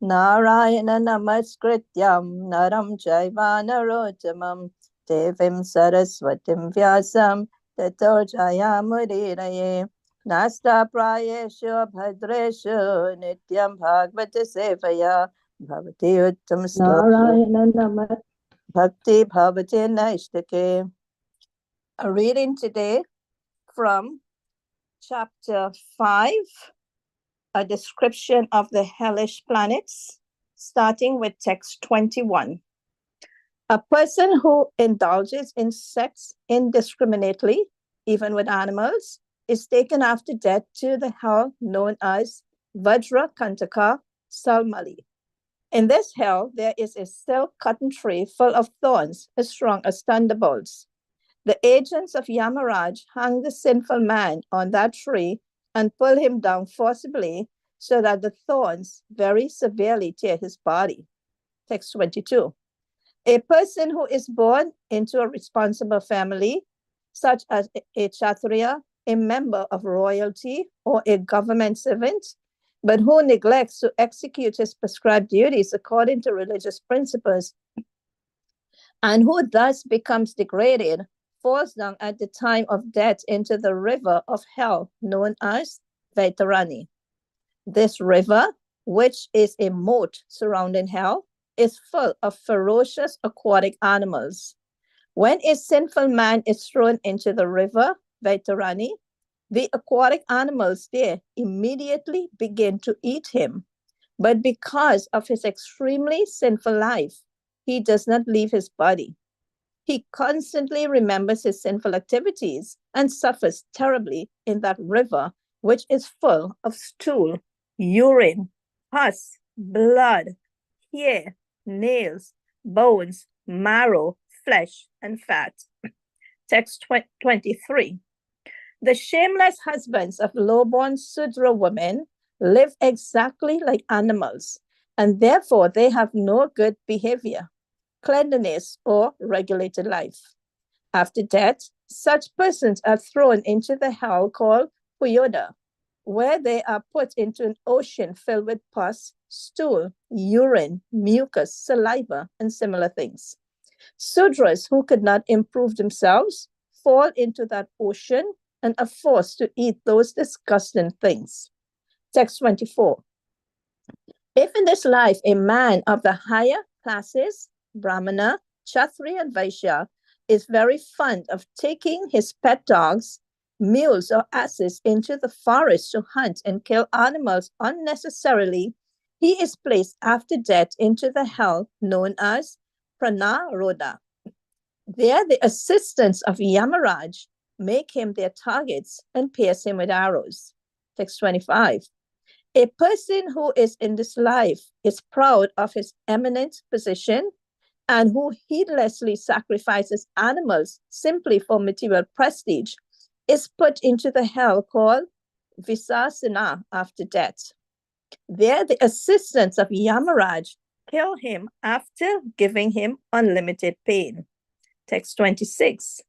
Narayana namaskrityam naram chaiva narottamam devim saraswatim vyasam tato jayamudiraye. Nasta prayeshu bhadreshu nityam bhagavata sevaya bhavati uttam sloka bhakti bhavati naishtake. A reading today from chapter 5, a description of the hellish planets, starting with text 21. A person who indulges in sex indiscriminately, even with animals, is taken after death to the hell known as Vajra Kantaka Salmali. In this hell, there is a silk cotton tree full of thorns as strong as thunderbolts. The agents of Yamaraj hang the sinful man on that tree and pull him down forcibly so that the thorns very severely tear his body. Text 22. A person who is born into a responsible family, such as a Kshatriya, a member of royalty, or a government servant, but who neglects to execute his prescribed duties according to religious principles, and who thus becomes degraded, falls down at the time of death into the river of hell known as Vaitarani. This river, which is a moat surrounding hell, is full of ferocious aquatic animals. When a sinful man is thrown into the river Vaitarani, the aquatic animals there immediately begin to eat him. But because of his extremely sinful life, he does not leave his body. He constantly remembers his sinful activities and suffers terribly in that river, which is full of stool, urine, pus, blood, hair, nails, bones, marrow, flesh, and fat. Text 23. The shameless husbands of low-born Sudra women live exactly like animals, and therefore they have no good behavior, cleanliness, or regulated life. After death, such persons are thrown into the hell called Puyoda, where they are put into an ocean filled with pus, stool, urine, mucus, saliva, and similar things. Sudras who could not improve themselves fall into that ocean and are forced to eat those disgusting things. Text 24. If in this life a man of the higher classes, Brahmana, Kshatriya, and Vaishya, is very fond of taking his pet dogs, mules, or asses into the forest to hunt and kill animals unnecessarily, he is placed after death into the hell known as Pranaroda. There, the assistants of Yamaraj make him their targets and pierce him with arrows. Text 25. A person who is in this life is proud of his eminent position and who heedlessly sacrifices animals simply for material prestige is put into the hell called Visasana after death. There, the assistants of Yamaraj kill him after giving him unlimited pain. Text 26.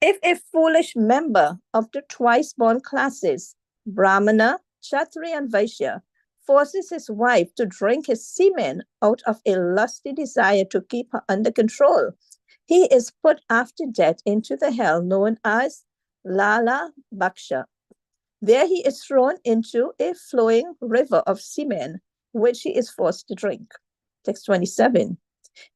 If a foolish member of the twice-born classes, Brahmana, Kshatriya, and Vaishya, forces his wife to drink his semen out of a lusty desire to keep her under control, he is put after death into the hell known as Lala Bhaksha. There he is thrown into a flowing river of semen, which he is forced to drink. Text 27.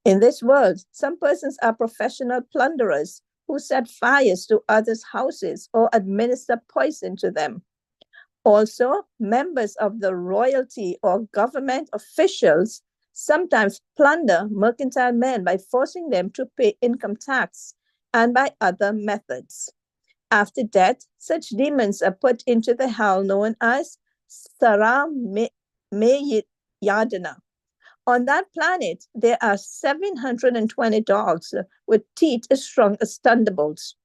In this world, some persons are professional plunderers who set fires to others' houses or administer poison to them. Also, members of the royalty or government officials sometimes plunder mercantile men by forcing them to pay income tax and by other methods. After death, such demons are put into the hell known as Sarameyadana. On that planet, there are 720 dogs with teeth as strong as thunderbolts.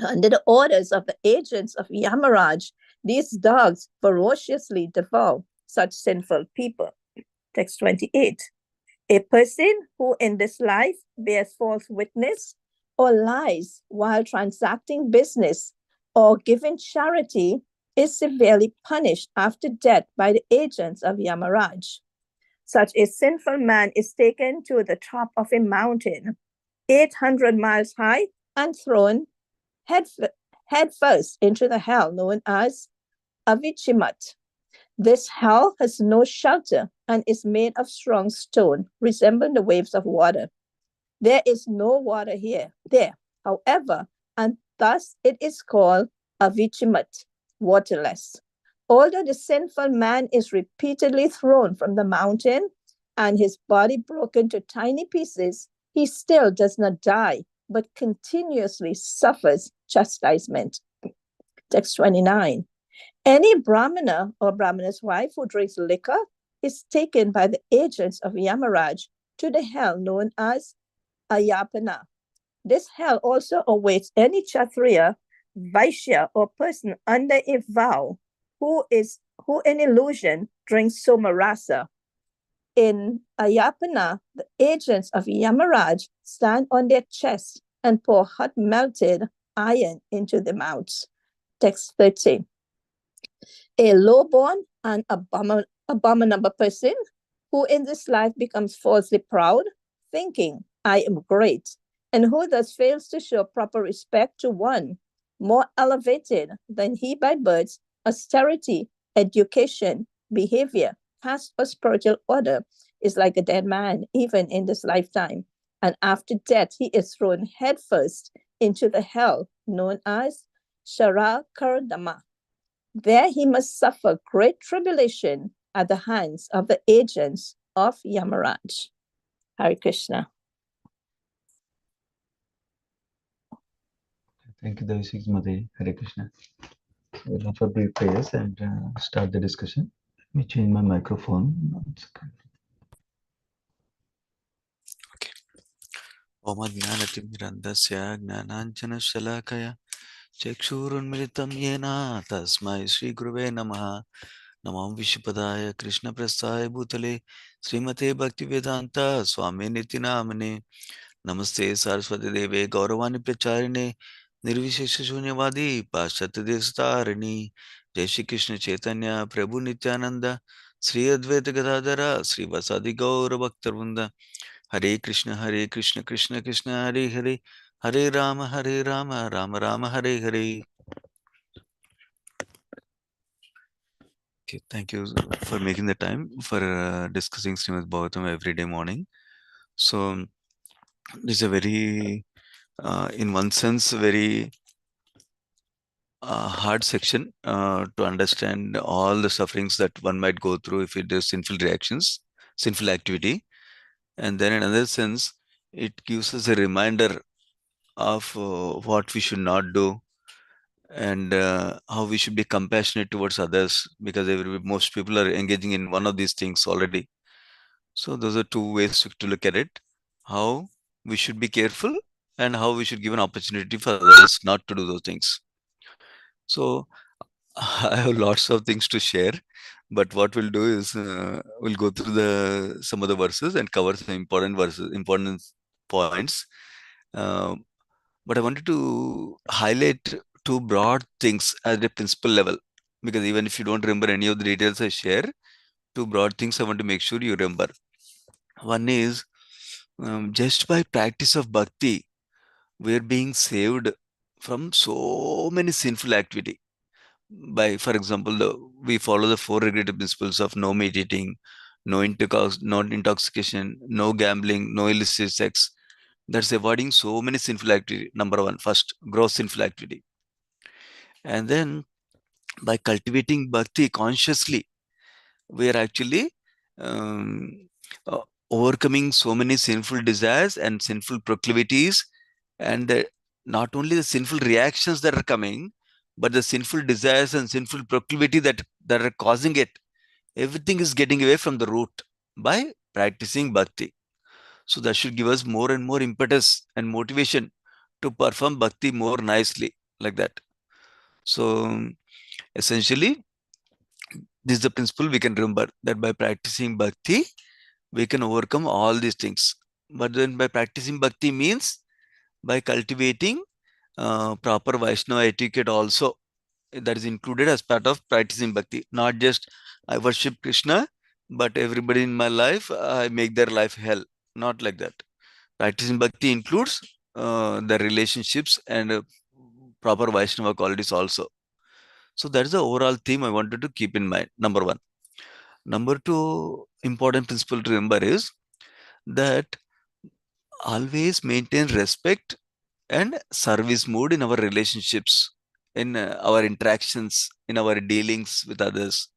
Under the orders of the agents of Yamaraj, these dogs ferociously devour such sinful people. Text 28. A person who in this life bears false witness or lies while transacting business or giving charity is severely punished after death by the agents of Yamaraj. Such a sinful man is taken to the top of a mountain, 800 miles high, and thrown head, head first into the hell known as Avichimat. This hell has no shelter and is made of strong stone, resembling the waves of water. There is no water there, however, and thus it is called Avichimat, waterless. Although the sinful man is repeatedly thrown from the mountain and his body broken to tiny pieces, he still does not die, but continuously suffers chastisement. Text 29. Any Brahmana or Brahmana's wife who drinks liquor is taken by the agents of Yamaraj to the hell known as Ayapana. This hell also awaits any Kshatriya, Vaishya, or person under a vow who in illusion drinks somarasa. In Ayapana, the agents of Yamaraj stand on their chests and pour hot melted iron into their mouths. Text 13. A low-born and abominable person who in this life becomes falsely proud, thinking, I am great, and who thus fails to show proper respect to one more elevated than he by birth, austerity, education, behavior, caste, or spiritual order, is like a dead man, even in this lifetime. And after death, he is thrown headfirst into the hell known as Sharakardama. There he must suffer great tribulation at the hands of the agents of Yamaraj. Hare Krishna. Thank you, Devashik Mate. Hare Krishna. We'll offer brief prayers and start the discussion. Let me change my microphone. 1 second. Okay. Om Jnanatimirandasya Gnananjana Chakshurunmilitam Yena Tasmai Shri Guruve Namaha Namam Vishpadaya Krishna Prasthaya Bhutale Srimate Bhaktivedanta Swami Nitinamane Namaste Saraswati Deve Gauravani Pracharine Nirvishesha Shunyavadi Paschatya Devastarani Jai Shri Krishna Chaitanya Prabhu Nityananda Sri Advaita Gadadara Sri Vasadi Gaura Bhaktarvrinda Hare Krishna Krishna Krishna Hare Hare Hare Rama Rama Rama Hare Hare. Okay, thank you for making the time for discussing Srimad Bhagavatam every day morning. So this is a very, in one sense, very hard section to understand all the sufferings that one might go through if it does sinful reactions, sinful activity. And then in another sense, it gives us a reminder of what we should not do and how we should be compassionate towards others, because most people are engaging in one of these things already. So those are two ways to look at it: how we should be careful and how we should give an opportunity for others not to do those things. So I have lots of things to share, but what we'll do is we'll go through some of the verses and cover some important points. Uh, but I wanted to highlight two broad things at a principle level, because even if you don't remember any of the details I share, two broad things I want to make sure you remember. One is just by practice of bhakti, we're being saved from so many sinful activity. By, for example, we follow the four regulative principles of no meat eating, no intoxication, no gambling, no illicit sex. That's avoiding so many sinful activity. Number one, first, gross sinful activity. And then by cultivating bhakti consciously, we are actually um, overcoming so many sinful desires and sinful proclivities, and not only the sinful reactions that are coming, but the sinful desires and sinful proclivity that are causing it. Everything is getting away from the root by practicing bhakti. So that should give us more and more impetus and motivation to perform bhakti more nicely, like that. So essentially, this is the principle we can remember, that by practicing bhakti, we can overcome all these things. But then by practicing bhakti means by cultivating proper Vaishnava etiquette also, that is included as part of practicing bhakti. Not just I worship Krishna, but everybody in my life, I make their life hell. Not like that. Practicing bhakti includes the relationships and proper Vaishnava qualities also. So that is the overall theme I wanted to keep in mind. Number one. Number two important principle to remember is that always maintain respect and service mood in our relationships, in our interactions, in our dealings with others,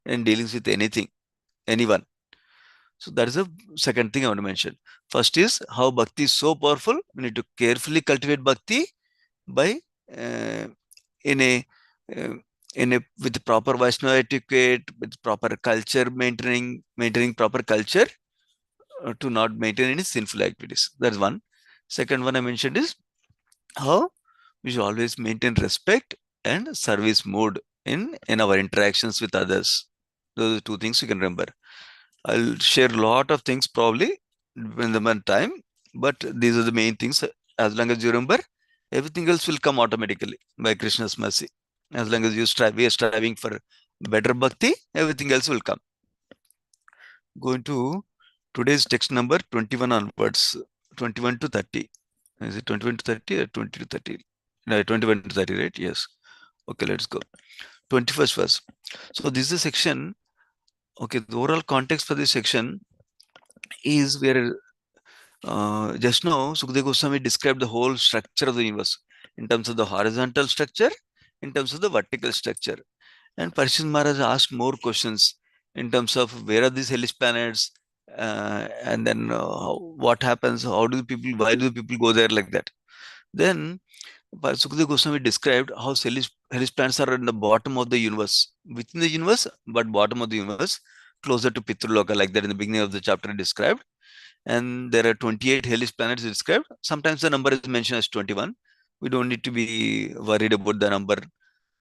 and dealings with anything, anyone. So that is the second thing I want to mention. First is how bhakti is so powerful. We need to carefully cultivate bhakti by uh, in a uh, with proper Vaishnava etiquette, with proper culture maintaining proper culture to not maintain any sinful activities. That's one. Second one I mentioned is how we should always maintain respect and service mood in our interactions with others. Those are two things you can remember. I'll share a lot of things probably when the time, but these are the main things. As long as you remember, everything else will come automatically by Krishna's mercy. As long as we are striving for better bhakti, everything else will come. Going to today's text number 21 onwards, 21 to 30. Is it 21 to 30 or 20 to 30? No, 21 to 30, right? Yes. Okay, let's go. 21st verse. So this is a section. Okay, the overall context for this section is where just now Sukadeva Goswami described the whole structure of the universe in terms of the horizontal structure, in terms of the vertical structure. And Parishit Maharaj asked more questions in terms of where are these hellish planets, and then what happens, why do people go there like that. Then Sukadeva Goswami described how hellish planets are in the bottom of the universe, within the universe, but bottom of the universe, closer to Pitraloka, like that in the beginning of the chapter described. And there are 28 hellish planets described. Sometimes the number is mentioned as 21. We don't need to be worried about the number.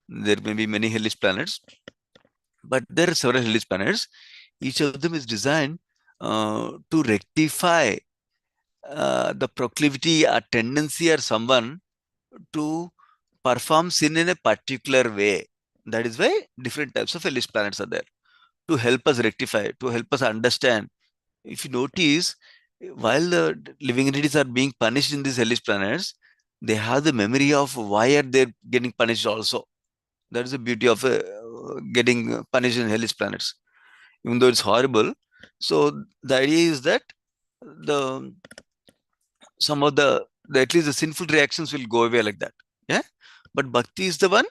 There may be many hellish planets, but there are several hellish planets. Each of them is designed to rectify the proclivity or tendency or someone to perform sin in a particular way. That is why different types of hellish planets are there to help us rectify, to help us understand. If you notice, while the living entities are being punished in these hellish planets, they have the memory of why are they getting punished also. That is the beauty of getting punished in hellish planets, even though it's horrible. So the idea is that the some of the at least the sinful reactions will go away like that. Yeah, but bhakti is the one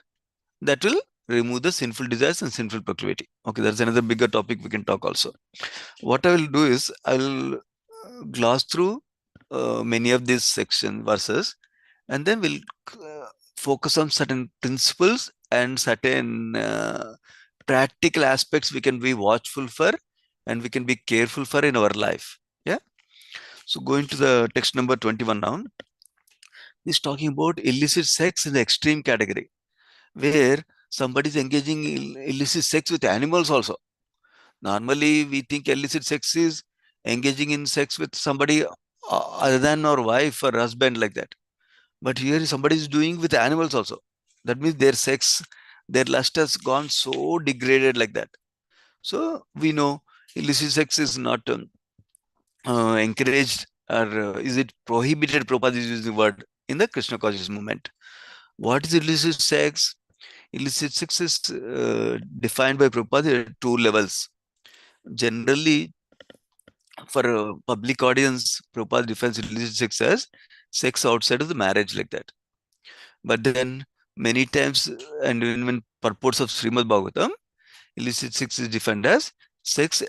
that will remove the sinful desires and sinful proclivity. Okay, that's another bigger topic we can talk also. What I will do is I will gloss through many of these section verses, and then we'll focus on certain principles and certain practical aspects we can be watchful for and we can be careful for in our life. Yeah. So going to the text number 21 now, is talking about illicit sex in the extreme category, where somebody is engaging in illicit sex with animals also. Normally, we think illicit sex is engaging in sex with somebody other than our wife or husband like that. But here somebody is doing with animals also. That means their sex, their lust has gone so degraded like that. So we know illicit sex is not encouraged, or is it prohibited? Prabhupada is using the word in the Krishna conscious movement. What is illicit sex? Illicit sex is defined by Prabhupada at two levels. Generally, for a public audience, Prabhupada defines illicit sex as sex outside of the marriage like that. But then many times, and even when purports of Srimad Bhagavatam, illicit sex is defined as sex,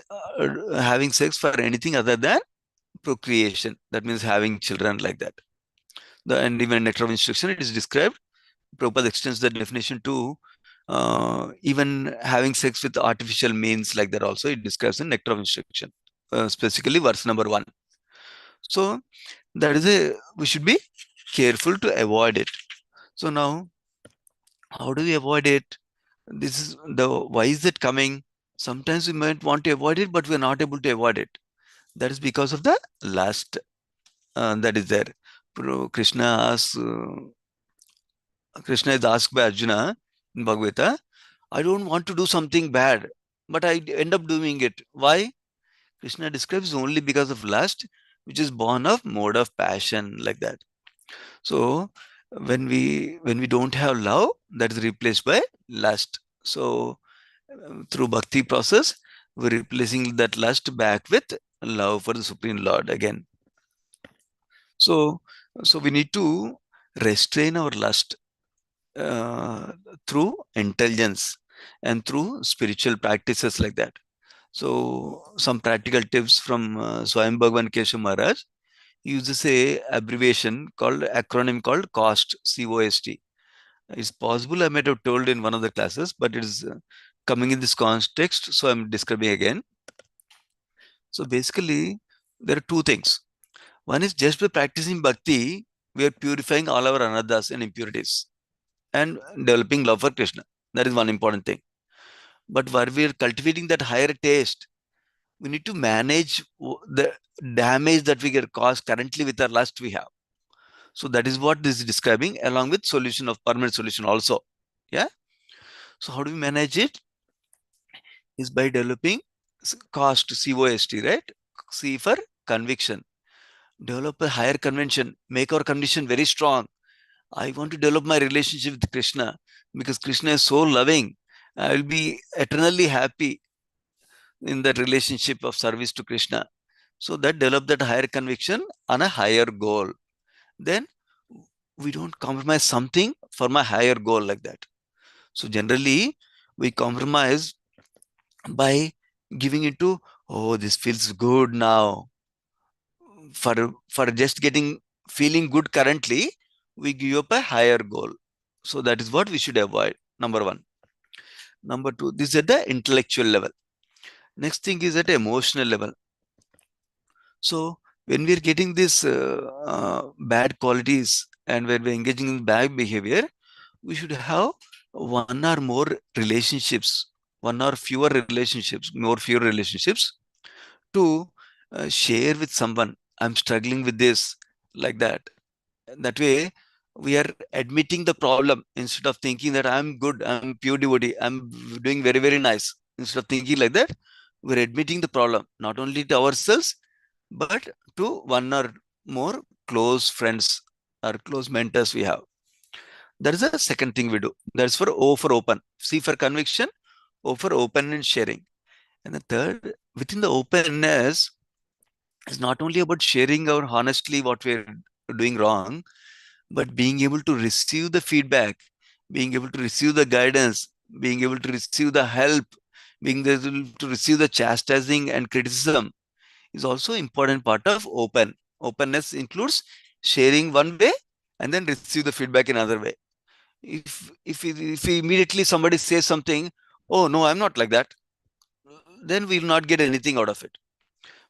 having sex for anything other than procreation. That means having children like that. And even in Nectar of Instruction, it is described. Prabhupada extends the definition to even having sex with artificial means like that also. It describes in Nectar of Instruction, specifically verse number 1. So that is we should be careful to avoid it. So now, how do we avoid it? This is why is it coming? Sometimes we might want to avoid it, but we are not able to avoid it. That is because of the lust that is there. Krishna asks, Krishna is asked by Arjuna in Bhagavata, I don't want to do something bad. but I end up doing it. Why? Krishna describes only because of lust, which is born of mode of passion, like that. So when we don't have love, that is replaced by lust. So through bhakti process, we're replacing that lust back with love for the Supreme Lord again. So we need to restrain our lust uh, through intelligence and through spiritual practices, like that. So some practical tips from Swayam Bhagavan Keshav Maharaj. He uses a abbreviation called acronym called COST, COST. It's possible I might have told in one of the classes, but it is coming in this context, so I'm describing again. So basically, there are two things. One is just by practicing bhakti, we are purifying all our anarthas and impurities and developing love for Krishna. That is one important thing. But while we are cultivating that higher taste, we need to manage the damage that we get caused currently with the lust we have. So that is what this is describing, along with solution of permanent solution also. Yeah. So how do we manage it? Is by developing COST, COST, right? C for conviction. Develop a higher convention. Make our condition very strong. I want to develop my relationship with Krishna because Krishna is so loving. I will be eternally happy in that relationship of service to Krishna. So that develop that higher conviction on a higher goal. Then we don't compromise something for my higher goal, like that. So generally we compromise by giving it to, oh, this feels good now. For just getting feeling good currently, we give up a higher goal. So that is what we should avoid. Number one. Number two, this is at the intellectual level. Next thing is at emotional level. So when we are getting these bad qualities and when we're engaging in bad behavior, we should have one or more relationships, one or fewer relationships, more fewer relationships to share with someone. I'm struggling with this, like that. That way, we are admitting the problem instead of thinking that I'm good, I'm pure devotee, I'm doing very, very nice. Instead of thinking like that, we're admitting the problem, not only to ourselves, but to one or more close friends or close mentors we have. That is the second thing we do. That's for O for open. C for conviction, O for open and sharing. And the third, within the openness, is not only about sharing our honestly what we're doing wrong, but being able to receive the feedback, being able to receive the guidance, being able to receive the help, being able to receive the chastising and criticism is also important part of open. Openness includes sharing one way and then receive the feedback in another way. If immediately somebody says something, oh no, I'm not like that, then we will not get anything out of it.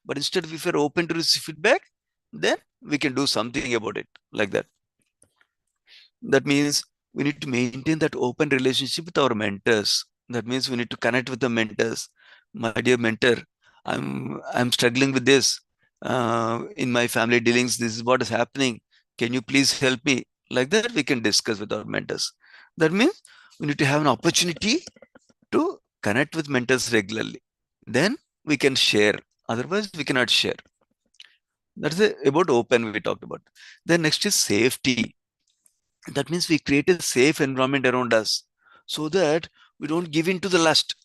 But instead, if we're open to receive feedback, then we can do something about it, like that. That means we need to maintain that open relationship with our mentors. That means we need to connect with the mentors. My dear mentor, I'm struggling with this in my family dealings. This is what is happening. Can you please help me? Like that, we can discuss with our mentors. That means we need to have an opportunity to connect with mentors regularly. Then we can share. Otherwise, we cannot share. That's about open we talked about. Then next is safety. That means we create a safe environment around us so that we don't give in to the lust.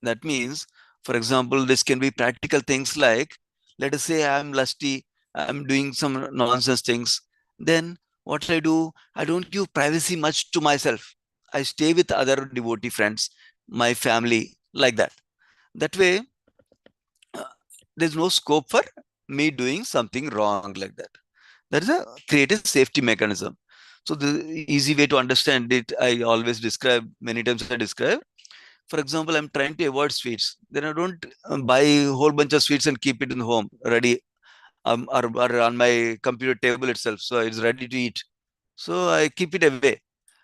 That means, for example, this can be practical things like, let us say I'm lusty, I'm doing some nonsense things. Then what I do, I don't give privacy much to myself. I stay with other devotee friends, my family, like that. That way, uh, there's no scope for me doing something wrong, like that. That is a create a safety mechanism. So the easy way to understand it, I always describe, many times I describe. For example, I'm trying to avoid sweets. Then I don't buy a whole bunch of sweets and keep it in home ready, or on my computer table itself. So it's ready to eat. So I keep it away,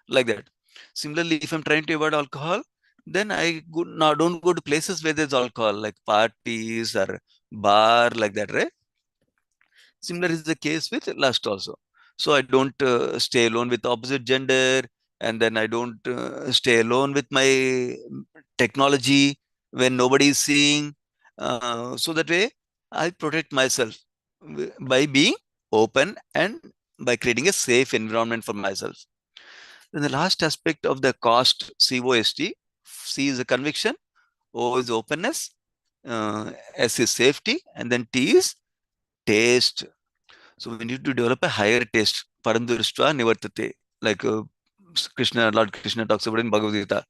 like that. Similarly, if I'm trying to avoid alcohol, then now don't go to places where there's alcohol, like parties or bar, like that, right? Similar is the case with lust also. So I don't stay alone with opposite gender, and then I don't stay alone with my technology. when nobody is seeing. So that way, I protect myself by being open and by creating a safe environment for myself. Then the last aspect of the cost, COST, C is a conviction, O is openness, S is safety, and then T is taste. So we need to develop a higher taste. Parandurstva nivartate. Like Lord Krishna talks about in Bhagavad Gita.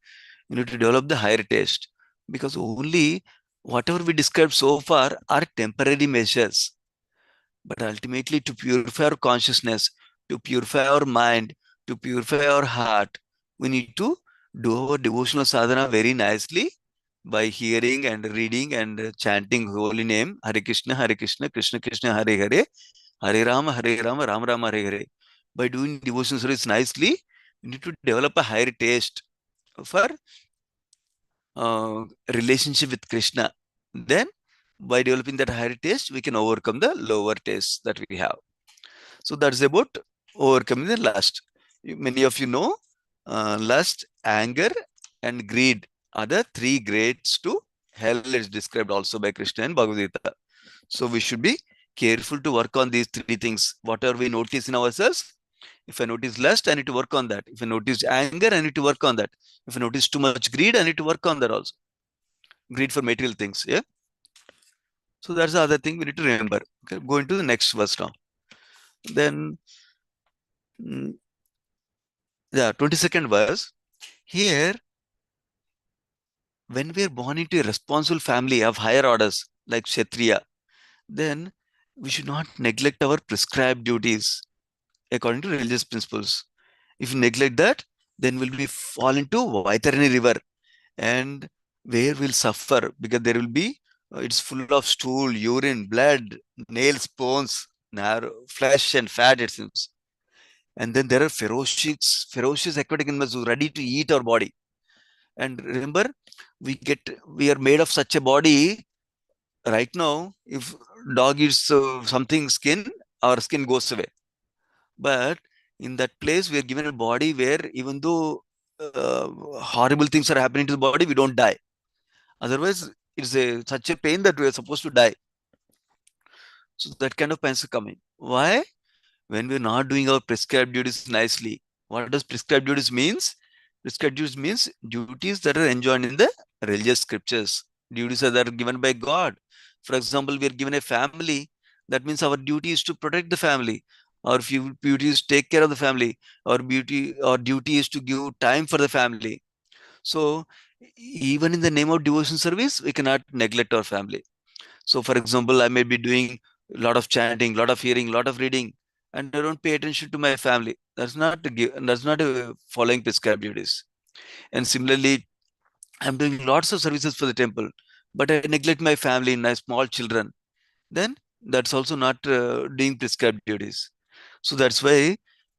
You need to develop the higher taste. Because only whatever we described so far are temporary measures. But ultimately, to purify our consciousness, to purify our mind, to purify our heart, we need to do our devotional sadhana very nicely by hearing and reading and chanting holy name Hare Krishna, Krishna Krishna, Hare Hare, Hare Rama, Rama Rama, Hare Hare. By doing devotional service nicely, we need to develop a higher taste for relationship with Krishna. Then, by developing that higher taste, we can overcome the lower tastes that we have. So that's about overcoming the lust. Many of you know lust, anger, and greed are the three grades to hell. Is described also by Krishna in Bhagavad Gita. So we should be careful to work on these three things. Whatever we notice in ourselves, if I notice lust, I need to work on that. If I notice anger, I need to work on that. If I notice too much greed, I need to work on that also. Greed for material things. Yeah. So that's the other thing we need to remember. Okay, go into the next verse now. Then, yeah, 22nd verse. Here, when we are born into a responsible family of higher orders like Kshatriya, then we should not neglect our prescribed duties according to religious principles. If we neglect that, then we'll be fall into Vaitarani river, and where we'll suffer because there will be it's full of stool, urine, blood, nails, bones, narrow, flesh and fat, it seems. And then there are ferocious aquatic animals who are ready to eat our body. And remember, we are made of such a body. Right now, if dog eats something skin, our skin goes away. But in that place, we are given a body where even though horrible things are happening to the body, we don't die. Otherwise, it's such a pain that we are supposed to die. So that kind of pain is coming. Why? When we're not doing our prescribed duties nicely. What does prescribed duties means? Prescribed duties means duties that are enjoined in the religious scriptures. Duties that are given by God. For example, we are given a family. That means our duty is to protect the family. Our duty is to take care of the family. Our duty is to give time for the family. So even in the name of devotion service, we cannot neglect our family. So for example, I may be doing a lot of chanting, a lot of hearing, a lot of reading, and I don't pay attention to my family. That's not a following prescribed duties. And similarly, I'm doing lots of services for the temple, but I neglect my family, my small children. Then that's also not doing prescribed duties. So that's why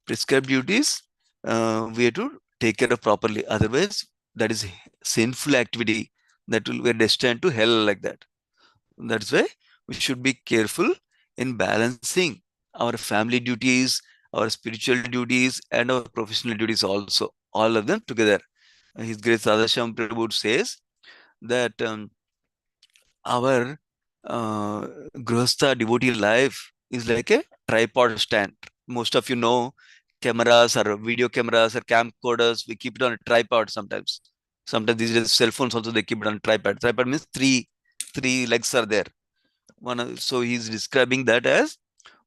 prescribed duties we have to take care of properly. Otherwise, that is sinful activity that will be destined to hell like that. That's why we should be careful in balancing our family duties, our spiritual duties, and our professional duties also. All of them together. His Grace Radhasham Prabhu says that our Grihastha devotee life is like a tripod stand. Most of you know cameras or video cameras or camcorders, we keep it on a tripod sometimes. Sometimes these days cell phones also they keep it on a tripod. Tripod means three legs are there. So he's describing that as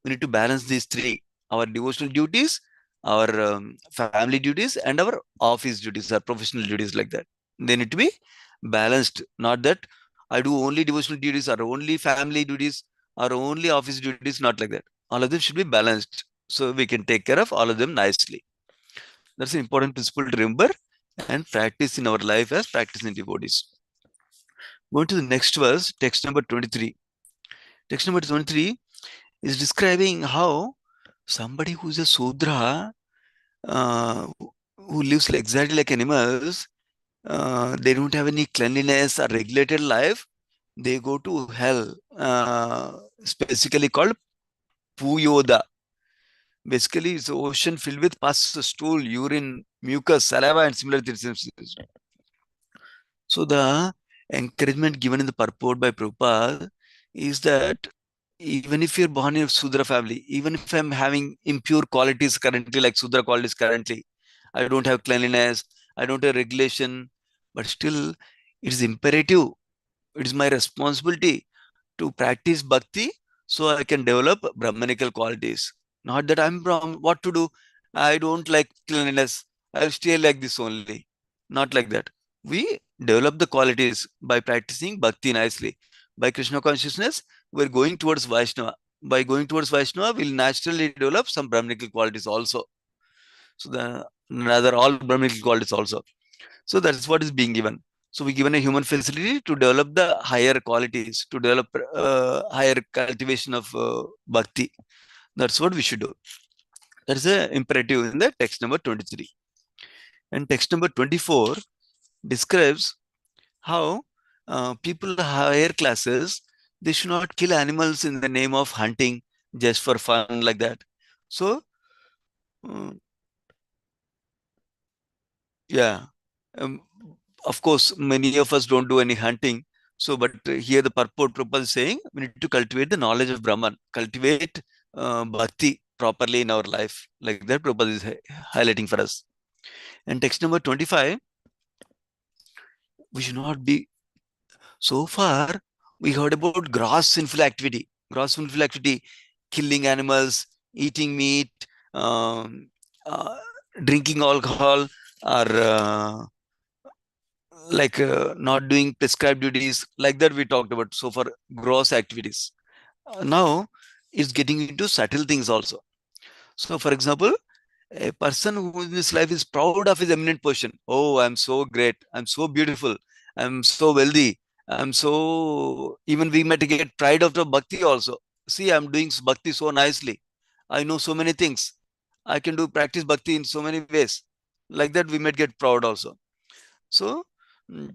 we need to balance these three: our devotional duties, our family duties, and our office duties, our professional duties, like that. They need to be balanced. Not that I do only devotional duties or only family duties or only office duties, not like that. All of them should be balanced so we can take care of all of them nicely. That's an important principle to remember and practice in our life as practice in devotees. Going to the next verse, text number 23. Text number 23 is describing how somebody who's a Sudra, who lives exactly like animals, they don't have any cleanliness or regulated life, they go to hell, specifically called Puyoda. Basically, it's an ocean filled with pus, stool, urine, mucus, saliva, and similar things. So the encouragement given in the purport by Prabhupada is that even if you're born in a Sudra family, even if I'm having impure qualities currently, like Sudra qualities currently, I don't have cleanliness, I don't have regulation, but still it is imperative, it is my responsibility to practice bhakti so I can develop Brahmanical qualities. Not that I'm wrong, what to do? I don't like cleanliness, I'll stay like this only. Not like that. We develop the qualities by practicing bhakti nicely. By Krishna consciousness, we're going towards Vaishnava. By going towards Vaishnava, we'll naturally develop some Brahmanical qualities also. So rather all Brahmanical qualities also. So that's what is being given. So we given a human facility to develop the higher qualities, to develop higher cultivation of bhakti. That's what we should do. That is a imperative in the text number 23. And text number 24 describes how people higher classes, they should not kill animals in the name of hunting just for fun like that. So uh, yeah, um, of course, many of us don't do any hunting. So, but here the purport Prabhupada is saying we need to cultivate the knowledge of Brahman, cultivate bhakti properly in our life. Like that, Prabhupada is highlighting for us. And text number 25, we should not be. So far, we heard about gross sinful activity. Gross sinful activity, killing animals, eating meat, um, uh, drinking alcohol, or not doing prescribed duties. Like that, we talked about so far gross activities. Now, it's getting into subtle things also. So, for example, a person who in his life is proud of his eminent position. Oh, I'm so great. I'm so beautiful. I'm so wealthy. I'm so, even we might get pride of the bhakti also. See, I'm doing bhakti so nicely. I know so many things. I can do practice bhakti in so many ways. Like that, we might get proud also. So, mm,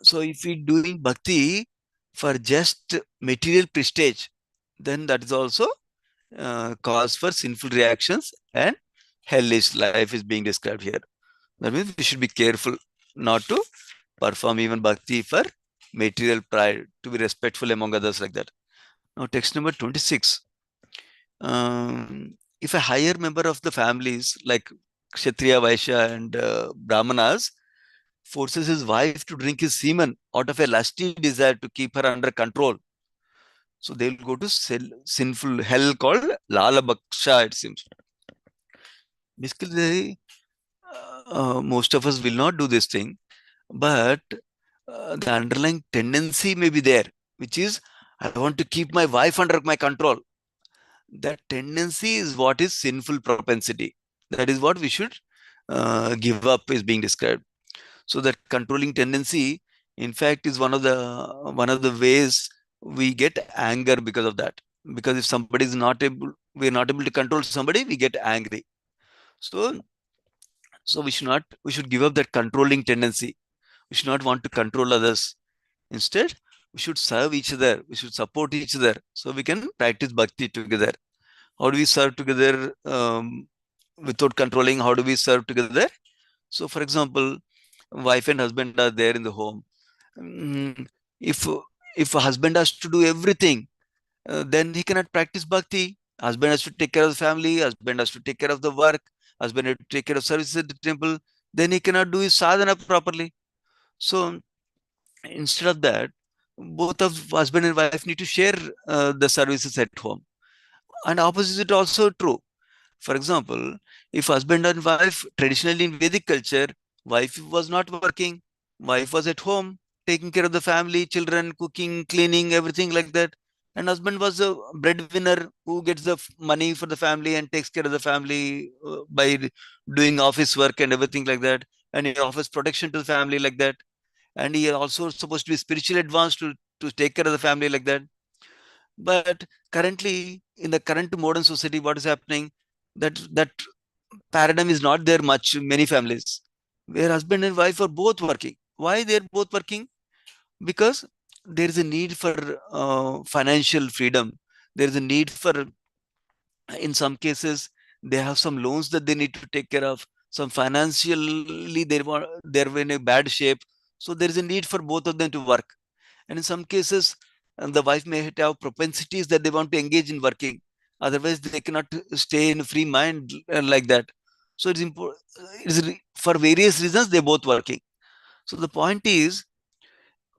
so if we doing bhakti for just material prestige, then that is also cause for sinful reactions and hellish life is being described here. That means we should be careful not to perform even bhakti for material pride, to be respectful among others like that. Now, text number 26. If a higher member of the families like Kshatriya, Vaishya, and Brahmanas forces his wife to drink his semen out of a lusty desire to keep her under control, so they'll go to sinful hell called Lala Baksha, it seems. Basically, most of us will not do this thing, but the underlying tendency may be there, which is I want to keep my wife under my control. That tendency is what is sinful propensity. That is what we should give up is being described. So that controlling tendency, in fact, is one of the ways we get anger because of that. Because if somebody is not able, we're not able to control somebody, we get angry. So we should give up that controlling tendency. We should not want to control others. Instead, we should serve each other. We should support each other so we can practice bhakti together. How do we serve together without controlling? How do we serve together? So, for example, wife and husband are there in the home. Mm, if if a husband has to do everything, then he cannot practice bhakti. Husband has to take care of the family. Husband has to take care of the work. Husband has to take care of services at the temple. Then he cannot do his sadhana properly. So instead of that, both of husband and wife need to share the services at home. And opposite also true. For example, if husband and wife, traditionally in Vedic culture, wife was not working, wife was at home, taking care of the family, children, cooking, cleaning, everything like that. And husband was a breadwinner who gets the money for the family and takes care of the family by doing office work and everything like that. And he offers protection to the family like that. And he also supposed to be spiritually advanced to take care of the family like that. But currently, in the current modern society, what is happening? That paradigm is not there much in many families, where husband and wife are both working. Why they're both working? Because there is a need for financial freedom. There is a need for, in some cases, they have some loans that they need to take care of. Some financially they're in a bad shape, So there is a need for both of them to work. And in some cases, the wife may have propensities that they want to engage in working. Otherwise, they cannot stay in a free mind like that. So it's important. For various reasons, they're both working. So the point is,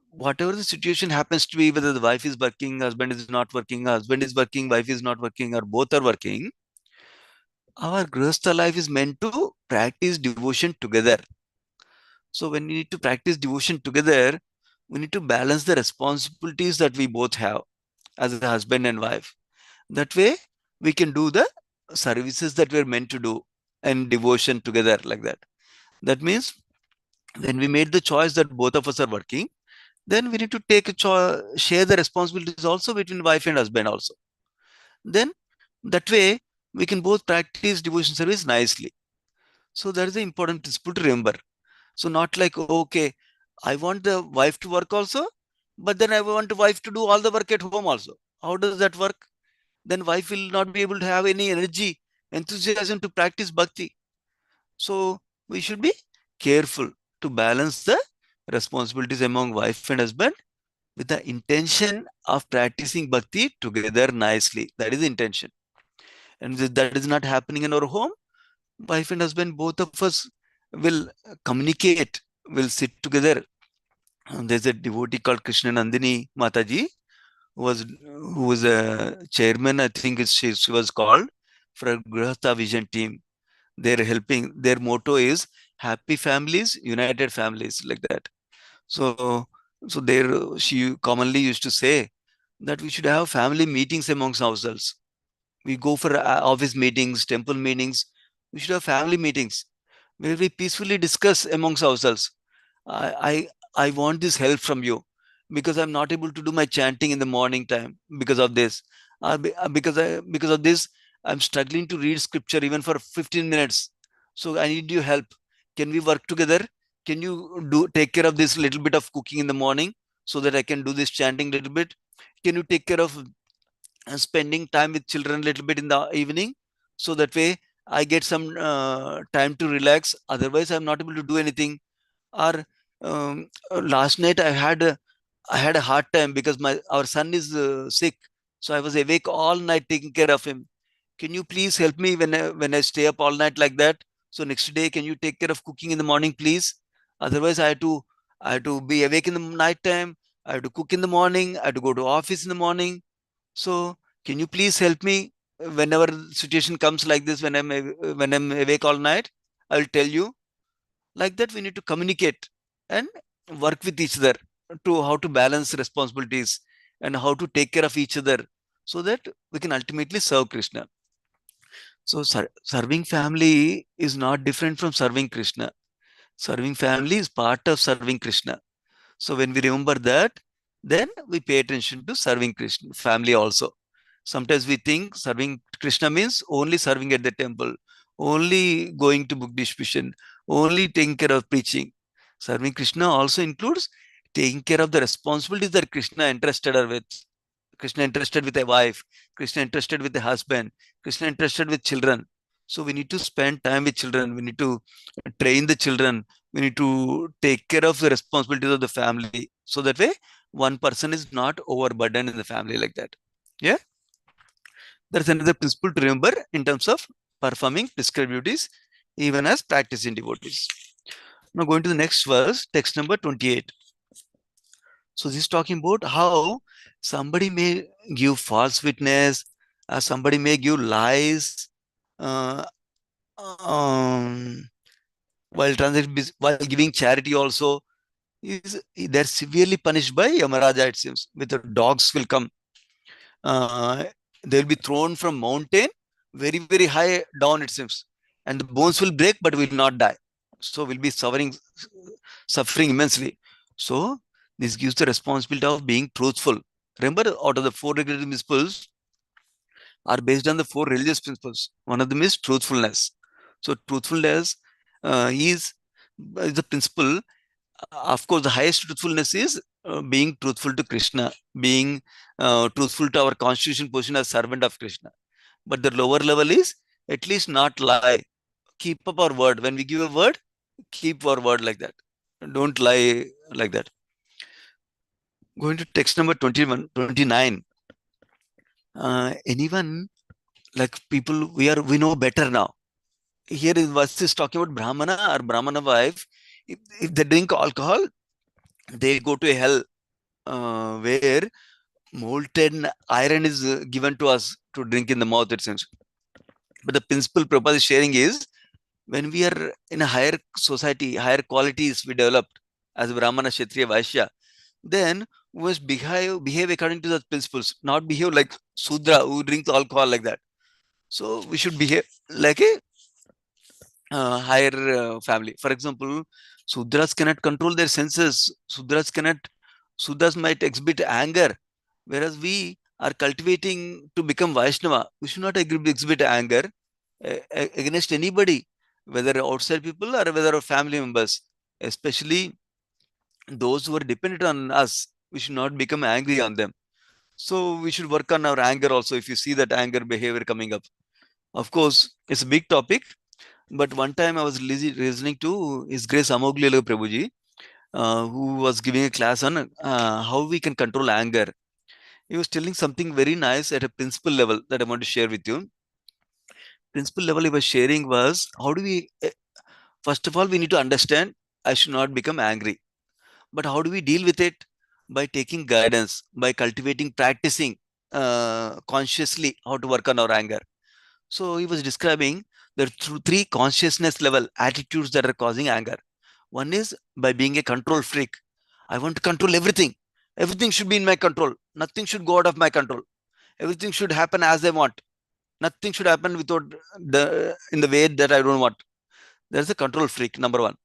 whatever the situation happens to be, whether the wife is working, husband is not working, husband is working, wife is not working, or both are working, our grihastha life is meant to practice devotion together. So when we need to practice devotion together, we need to balance the responsibilities that we both have as a husband and wife. That way, we can do the services that we're meant to do and devotion together like that. That means when we made the choice that both of us are working, then we need to take a share the responsibilities also between wife and husband also. Then that way, we can both practice devotion service nicely. So that is the important principle to remember. So not like, okay, I want the wife to work also, but then I want the wife to do all the work at home also. How does that work? Then wife will not be able to have any energy, enthusiasm to practice bhakti. So we should be careful to balance the responsibilities among wife and husband with the intention of practicing bhakti together nicely. That is the intention. And if that is not happening in our home, wife and husband, both of us will communicate, will sit together. There's a devotee called Krishna Nandini Mataji, who was a chairman, I think she was called, for a Grihastha Vision team. They're helping, their motto is happy families, united families, like that. So, she commonly used to say that we should have family meetings amongst ourselves. We go for office meetings, temple meetings. We should have family meetings where we peacefully discuss amongst ourselves. I want this help from you because I'm not able to do my chanting in the morning time because of this. Because of this, I'm struggling to read scripture even for 15 minutes. So I need your help. Can we work together? Can you take care of this little bit of cooking in the morning so that I can do this chanting a little bit? Can you take care of spending time with children a little bit in the evening, so that way I get some time to relax? Otherwise I'm not able to do anything. Or last night I had a hard time because our son is sick, so I was awake all night taking care of him. Can you please help me when I stay up all night like that? So next day, can you take care of cooking in the morning, please? Otherwise I have to be awake in the night time. I have to cook in the morning. I have to go to office in the morning. So can you please help me whenever situation comes like this, when I'm awake all night? I'll tell you. Like that, we need to communicate and work with each other to how to balance responsibilities and how to take care of each other so that we can ultimately serve Krishna. So serving family is not different from serving Krishna. Serving family is part of serving Krishna. So when we remember that, then we pay attention to serving Krishna family also. Sometimes we think serving Krishna means only serving at the temple, only going to book distribution, only taking care of preaching. Serving Krishna also includes taking care of the responsibilities that Krishna entrusted her with. Krishna entrusted with a wife, Krishna entrusted with a husband, Krishna entrusted with children. So we need to spend time with children. We need to train the children. We need to take care of the responsibilities of the family. So that way, one person is not overburdened in the family like that. Yeah. That's another principle to remember in terms of performing prescribed duties, even as practicing devotees. Now, going to the next verse, text number 28. So, this is talking about how somebody may give false witness, somebody may give lies uh, um, while giving charity also. They're severely punished by Yamaraja, it seems. With the dogs will come. Uh, they'll be thrown from mountain very, very high down, it seems. And the bones will break, but will not die. So we'll be suffering immensely. So this gives the responsibility of being truthful. Remember, out of the four religious principles are based on the four religious principles. One of them is truthfulness. So truthfulness is the principle. Of course, the highest truthfulness is being truthful to Krishna, being truthful to our constitution position as servant of Krishna. But the lower level is at least not lie. Keep up our word. When we give a word, keep our word like that. Don't lie like that. Going to text number 29. Anyone, like people, we know better now. Here is verse is talking about Brahmana or Brahmana wife. If they drink alcohol, they go to a hell where molten iron is given to us to drink in the mouth, it seems. But the principle Prabhupada is sharing is, when we are in a higher society, higher qualities we developed as Brahmana, Kshatriya, Vaishya, then we must behave according to the principles, not behave like Sudra who drinks alcohol like that. So we should behave like a higher family. For example, Sudras cannot control their senses. Sudras might exhibit anger, whereas we are cultivating to become Vaishnava. We should not exhibit anger against anybody, whether outside people or whether our family members, especially those who are dependent on us. We should not become angry on them. So we should work on our anger also. If you see that anger behavior coming up, of course, it's a big topic. But one time I was listening to His Grace Amoghliyalu Prabhuji, who was giving a class on how we can control anger. He was telling something very nice at a principle level that I want to share with you. Principle level he was sharing was, how do we, first of all, we need to understand I should not become angry. But how do we deal with it? By taking guidance, by cultivating, practicing consciously how to work on our anger. So he was describing there are three consciousness level attitudes that are causing anger. One is by being a control freak. I want to control everything. Everything should be in my control. Nothing should go out of my control. Everything should happen as I want. Nothing should happen without in the way that I don't want. There's a control freak, number one.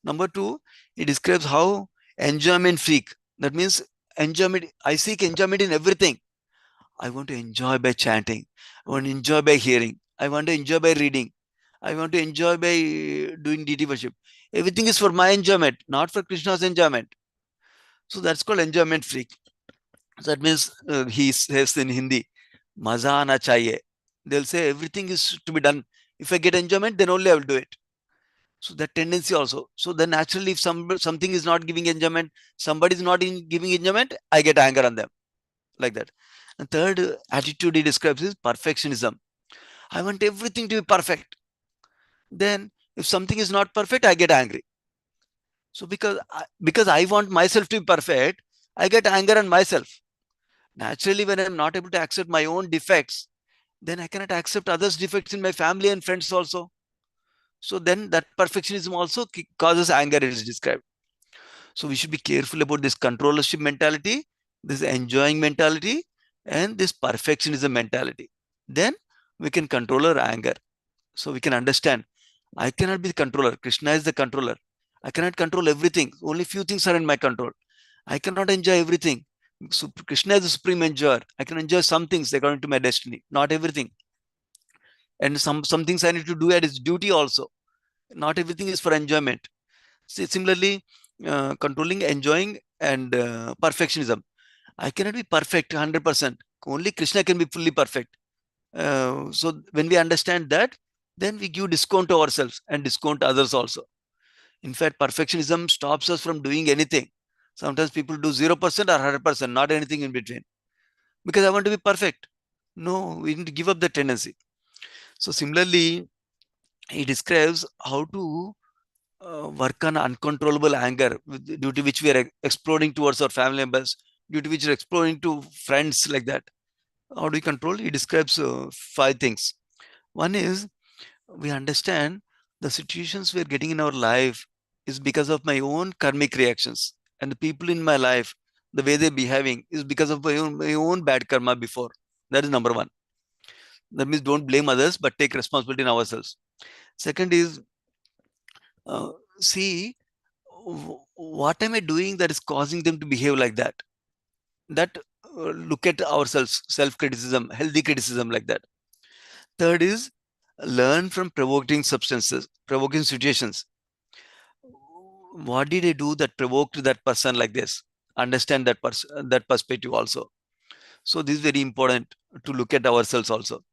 Number two, he describes how enjoyment freak. That means enjoyment. I seek enjoyment in everything. I want to enjoy by chanting. I want to enjoy by hearing. I want to enjoy by reading. I want to enjoy by doing deity worship. Everything is for my enjoyment, not for Krishna's enjoyment. So that's called enjoyment freak. So that means he says in Hindi, maza na chahiye. They'll say everything is to be done. If I get enjoyment, then only I will do it. So that tendency also. So then naturally, if something is not giving enjoyment, somebody is not giving enjoyment, I get anger on them, like that. And third attitude he describes is perfectionism. I want everything to be perfect. Then if something is not perfect, I get angry. So because I want myself to be perfect, I get anger on myself. Naturally, when I'm not able to accept my own defects, then I cannot accept others' defects in my family and friends also. So then that perfectionism also causes anger, it is described. So we should be careful about this controllership mentality, this enjoying mentality, and this perfectionism mentality. Then we can control our anger. So we can understand, I cannot be the controller. Krishna is the controller. I cannot control everything. Only few things are in my control. I cannot enjoy everything. So Krishna is the supreme enjoyer. I can enjoy some things according to my destiny, not everything. And some things I need to do at its duty also. Not everything is for enjoyment. See, similarly, controlling, enjoying, and perfectionism. I cannot be perfect 100%. Only Krishna can be fully perfect. So when we understand that, then we give discount to ourselves and discount to others also. In fact, perfectionism stops us from doing anything. Sometimes people do 0% or 100%, not anything in between. Because I want to be perfect. No, we need to give up the tendency. So similarly, he describes how to work on uncontrollable anger, due to which we are exploding towards our family members, due to which we are exploding to friends like that. How do we control? He describes 5 things. One is, we understand the situations we are getting in our life is because of my own karmic reactions, and the people in my life, the way they're behaving is because of my own bad karma before. That is number one. That means don't blame others, but take responsibility in ourselves. Second is, uh, see what am I doing that is causing them to behave like that. That look at ourselves, self-criticism, healthy criticism, like that. Third is, learn from provoking situations. What did I do that provoked that person like this? Understand that perspective also. So this is very important to look at ourselves also.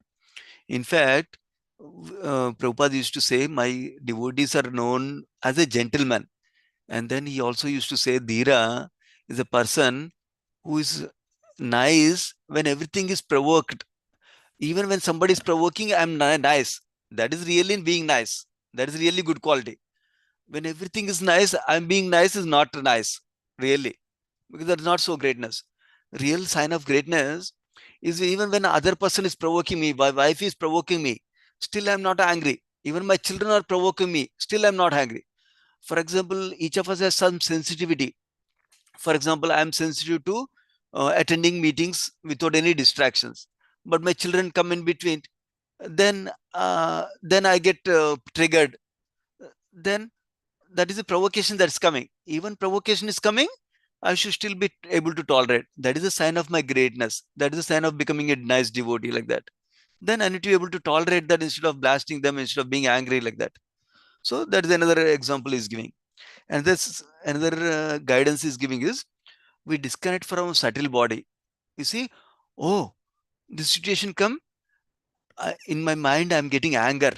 In fact, Prabhupada used to say, my devotees are known as a gentleman. And then he also used to say, Dhira is a person who is nice when everything is provoked. Even when somebody is provoking, I'm nice. That is really being nice. That is really good quality. When everything is nice, I'm being nice is not nice, really, because that's not so greatness. Real sign of greatness is even when other person is provoking me, my wife is provoking me, still I'm not angry. Even my children are provoking me, still I'm not angry. For example, each of us has some sensitivity. For example, I am sensitive to attending meetings without any distractions, but my children come in between. Then I get triggered. Then that is a provocation that's coming. Even provocation is coming, I should still be able to tolerate. That is a sign of my greatness. That is a sign of becoming a nice devotee like that. Then I need to be able to tolerate that instead of blasting them, instead of being angry like that. So that is another example is giving. And this another guidance is giving is we disconnect from our subtle body. You see, oh, this situation come, in my mind I'm getting anger.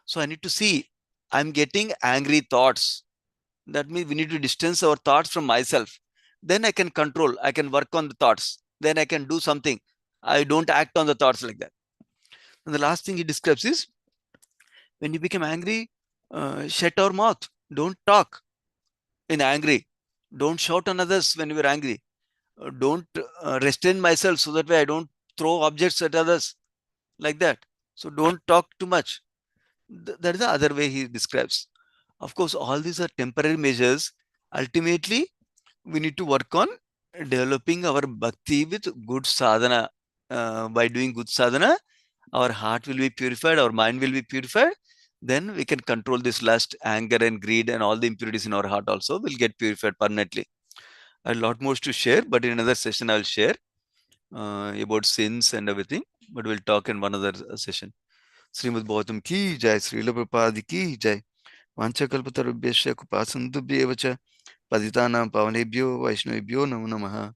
So I need to see I'm getting angry thoughts. That means we need to distance our thoughts from myself. Then I can control, I can work on the thoughts. Then I can do something. I don't act on the thoughts like that. And the last thing he describes is when you become angry, shut our mouth. Don't talk in angry. Don't shout on others when you are angry. Don't restrain myself so that way I don't throw objects at others like that. So don't talk too much. That is the other way he describes. Of course, all these are temporary measures. Ultimately, we need to work on developing our bhakti with good sadhana. By doing good sadhana, our heart will be purified, our mind will be purified. Then we can control this lust, anger, and greed, and all the impurities in our heart also will get purified permanently. A lot more to share, but in another session, I will share about sins and everything. But we'll talk in one other session. Srimad Bhagavatam ki jai, Srila Prabhupada ki jai. Vanchakalpatarubhyasya kupasantubhyevacha. Paditana pavanebhyo vaishnavibhyo namo namaha.